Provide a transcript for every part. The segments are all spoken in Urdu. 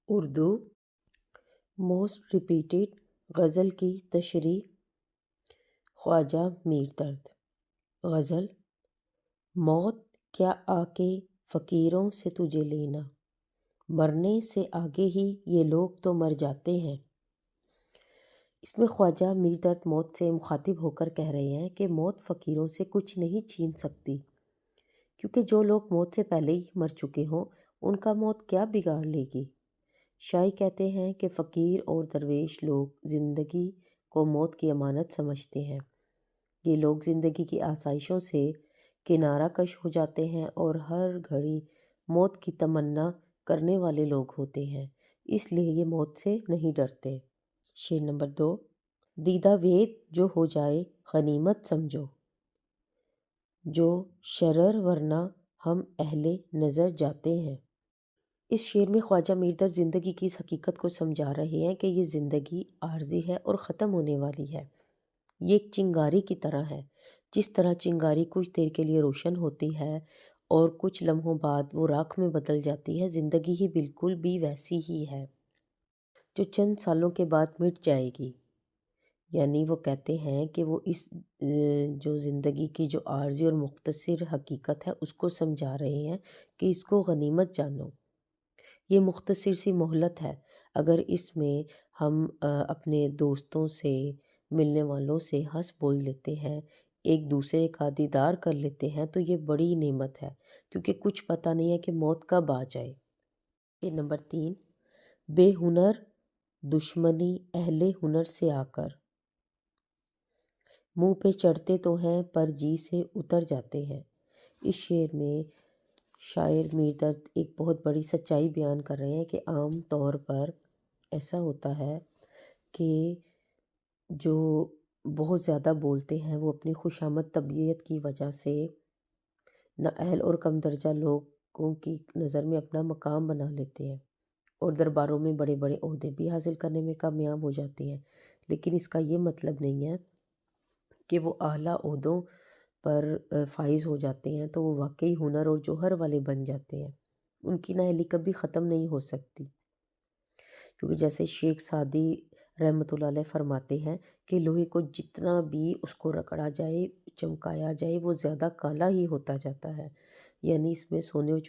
اردو موسٹ ریپیٹڈ غزل کی تشریح خواجہ میر درد۔ غزل: موت کیا آ کے فقیروں سے تجھے لینا، مرنے سے آگے ہی یہ لوگ تو مر جاتے ہیں۔ اس میں خواجہ میر درد موت سے مخاطب ہو کر کہہ رہے ہیں کہ موت فقیروں سے کچھ نہیں چھین سکتی، کیونکہ جو لوگ موت سے پہلے ہی مر چکے ہوں ان کا موت کیا بگاڑ لے گی۔ شاعر کہتے ہیں کہ فقیر اور درویش لوگ زندگی کو موت کی امانت سمجھتے ہیں۔ یہ لوگ زندگی کی آسائشوں سے کنارہ کش ہو جاتے ہیں اور ہر گھڑی موت کی تمنا کرنے والے لوگ ہوتے ہیں، اس لیے یہ موت سے نہیں ڈرتے۔ شعر نمبر 2: دیدہ وید جو ہو جائے غنیمت سمجھو، جو شرر ورنہ ہم اہل نظر جاتے ہیں۔ اس شعر میں خواجہ میر درد زندگی کی اس حقیقت کو سمجھا رہے ہیں کہ یہ زندگی عارضی ہے اور ختم ہونے والی ہے۔ یہ ایک چنگاری کی طرح ہے۔ جس طرح چنگاری کچھ دیر کے لیے روشن ہوتی ہے اور کچھ لمحوں بعد وہ راکھ میں بدل جاتی ہے، زندگی ہی بالکل بھی ویسی ہی ہے، جو چند سالوں کے بعد مٹ جائے گی۔ یعنی وہ کہتے ہیں کہ وہ اس جو زندگی کی جو عارضی اور مختصر حقیقت ہے اس کو سمجھا رہے ہیں کہ اس کو غنیمت جانو۔ یہ مختصر سی مہلت ہے، اگر اس میں ہم اپنے دوستوں سے، ملنے والوں سے ہنس بول لیتے ہیں، ایک دوسرے کا دیدار کر لیتے ہیں تو یہ بڑی نعمت ہے، کیونکہ کچھ پتہ نہیں ہے کہ موت کب آ جائے۔ یہ نمبر 3: بے ہنر دشمنی اہل ہنر سے آ کر، منہ پہ چڑھتے تو ہیں پر جی سے اتر جاتے ہیں۔ اس شعر میں شاعر میر درد ایک بہت بڑی سچائی بیان کر رہے ہیں کہ عام طور پر ایسا ہوتا ہے کہ جو بہت زیادہ بولتے ہیں وہ اپنی خوشامد طبیعت کی وجہ سے نااہل اور کم درجہ لوگوں کی نظر میں اپنا مقام بنا لیتے ہیں اور درباروں میں بڑے بڑے عہدے بھی حاصل کرنے میں کامیاب ہو جاتے ہیں، لیکن اس کا یہ مطلب نہیں ہے کہ وہ اعلیٰ عہدوں پر فائز ہو جاتے ہیں تو وہ واقعی ہنر اور جوہر والے بن جاتے ہیں۔ ان کی نااہلی کبھی ختم نہیں ہو سکتی، کیونکہ جیسے شیخ سعدی رحمۃ اللہ علیہ فرماتے ہیں کہ لوہے کو جتنا بھی اس کو رگڑا جائے، چمکایا جائے، وہ زیادہ کالا ہی ہوتا جاتا ہے، یعنی اس میں سونے اور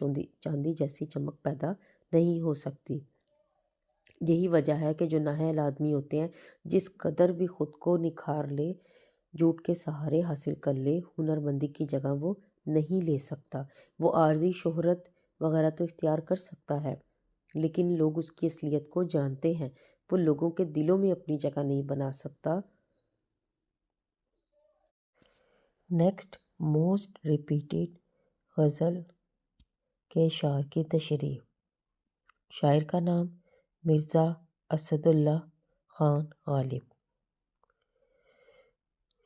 چاندی جیسی چمک پیدا نہیں ہو سکتی۔ یہی وجہ ہے کہ جو نااہل آدمی ہوتے ہیں، جس قدر بھی خود کو نکھار لے، جھوٹ کے سہارے حاصل کر لے، ہنرمندی کی جگہ وہ نہیں لے سکتا۔ وہ عارضی شہرت وغیرہ تو اختیار کر سکتا ہے، لیکن لوگ اس کی اصلیت کو جانتے ہیں، وہ لوگوں کے دلوں میں اپنی جگہ نہیں بنا سکتا۔ نیکسٹ موسٹ ریپیٹڈ غزل کے اشعار کی تشریح۔ شاعر کا نام مرزا اسد اللہ خان غالب۔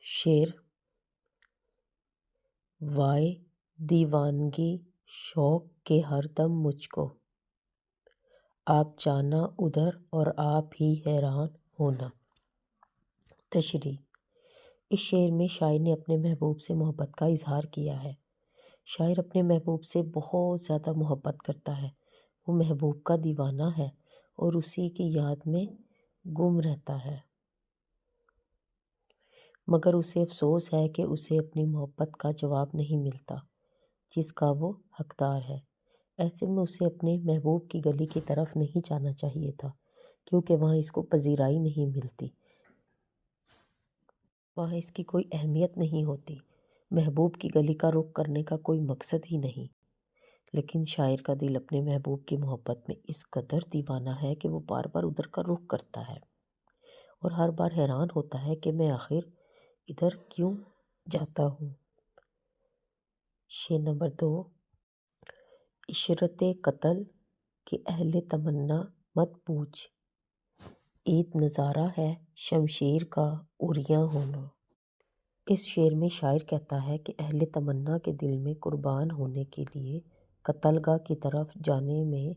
شعر: وائے دیوانگی شوق کے ہر دم مجھ کو، آپ جانا ادھر اور آپ ہی حیران ہونا۔ تشریح: اس شعر میں شاعر نے اپنے محبوب سے محبت کا اظہار کیا ہے۔ شاعر اپنے محبوب سے بہت زیادہ محبت کرتا ہے، وہ محبوب کا دیوانہ ہے اور اسی کی یاد میں گم رہتا ہے، مگر اسے افسوس ہے کہ اسے اپنی محبت کا جواب نہیں ملتا جس کا وہ حقدار ہے۔ ایسے میں اسے اپنے محبوب کی گلی کی طرف نہیں جانا چاہیے تھا، کیونکہ وہاں اس کو پذیرائی نہیں ملتی، وہاں اس کی کوئی اہمیت نہیں ہوتی، محبوب کی گلی کا رخ کرنے کا کوئی مقصد ہی نہیں۔ لیکن شاعر کا دل اپنے محبوب کی محبت میں اس قدر دیوانہ ہے کہ وہ بار بار ادھر کا رخ کرتا ہے اور ہر بار حیران ہوتا ہے کہ میں آخر ادھر کیوں جاتا ہوں۔ شعر نمبر 2: عشرت قتل کہ اہل تمنا مت پوچھ، عید نظارہ ہے شمشیر کا عریاں ہونا۔ اس شعر میں شاعر کہتا ہے کہ اہل تمنا کے دل میں قربان ہونے کے لیے قتل گاہ کی طرف جانے میں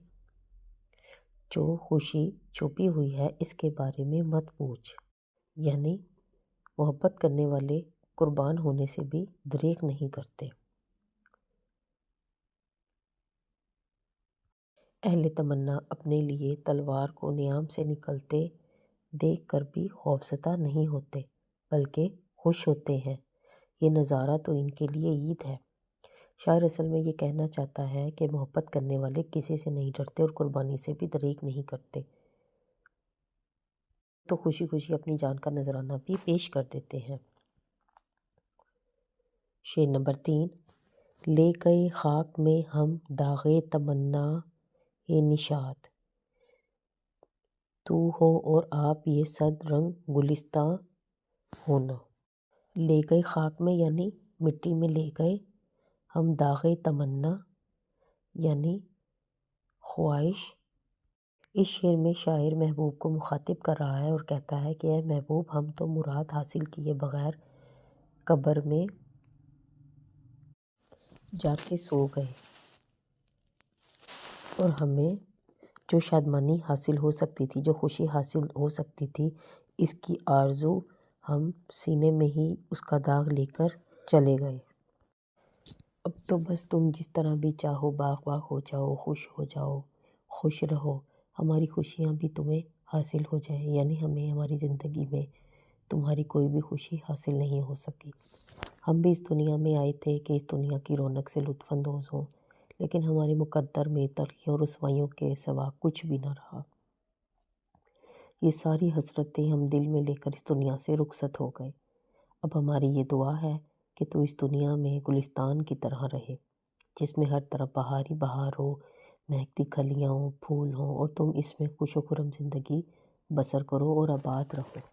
جو خوشی چھپی ہوئی ہے اس کے بارے میں مت پوچھ، یعنی محبت کرنے والے قربان ہونے سے بھی دریغ نہیں کرتے۔ اہل تمنا اپنے لیے تلوار کو نیام سے نکلتے دیکھ کر بھی خوفزدہ نہیں ہوتے بلکہ خوش ہوتے ہیں۔ یہ نظارہ تو ان کے لیے عید ہے۔ شاعر اصل میں یہ کہنا چاہتا ہے کہ محبت کرنے والے کسی سے نہیں ڈرتے اور قربانی سے بھی دریغ نہیں کرتے، تو خوشی خوشی اپنی جان کا نذرانہ بھی پیش کر دیتے ہیں۔ شعر نمبر 3۔ لے گئے خاک میں ہم داغ تمنا نشاط، تو ہو اور آپ یہ صد رنگ گلستاں ہونا۔ لے گئے خاک میں یعنی مٹی میں لے گئے، ہم داغ تمنا یعنی خواہش۔ اس شعر میں شاعر محبوب کو مخاطب کر رہا ہے اور کہتا ہے کہ اے محبوب، ہم تو مراد حاصل کیے بغیر قبر میں جا کے سو گئے، اور ہمیں جو شادمانی حاصل ہو سکتی تھی، جو خوشی حاصل ہو سکتی تھی، اس کی آرزو ہم سینے میں ہی اس کا داغ لے کر چلے گئے۔ اب تو بس تم جس طرح بھی چاہو باغ باغ ہو جاؤ، خوش ہو جاؤ، خوش رہو، ہماری خوشیاں بھی تمہیں حاصل ہو جائیں، یعنی ہمیں ہماری زندگی میں تمہاری کوئی بھی خوشی حاصل نہیں ہو سکی۔ ہم بھی اس دنیا میں آئے تھے کہ اس دنیا کی رونق سے لطف اندوز ہوں، لیکن ہمارے مقدر میں تلخیوں اور رسوائیوں کے سوا کچھ بھی نہ رہا۔ یہ ساری حسرتیں ہم دل میں لے کر اس دنیا سے رخصت ہو گئے۔ اب ہماری یہ دعا ہے کہ تو اس دنیا میں گلستان کی طرح رہے، جس میں ہر طرف بہار ہی بہار ہو، مہکتی کلیاں ہوں، پھول ہوں، اور تم اس میں خوش و خرم زندگی بسر کرو اور آباد رہو۔